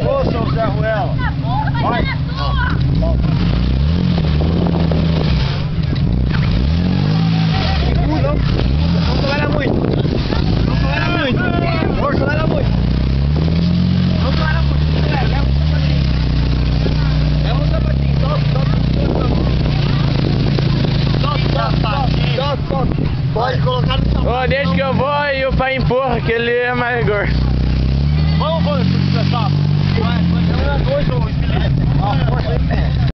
Ô, seu Zé Ruela. Vai. Não trabalha muito. Não trabalha muito. Força, trabalha muito. Não trabalha muito. Leva um sapatinho. Sobe. Pode colocar no sapato. Ô, deixa que eu vou e o pai empurra, que ele é mais gordo. Vamos, pessoal. Vai, dois ou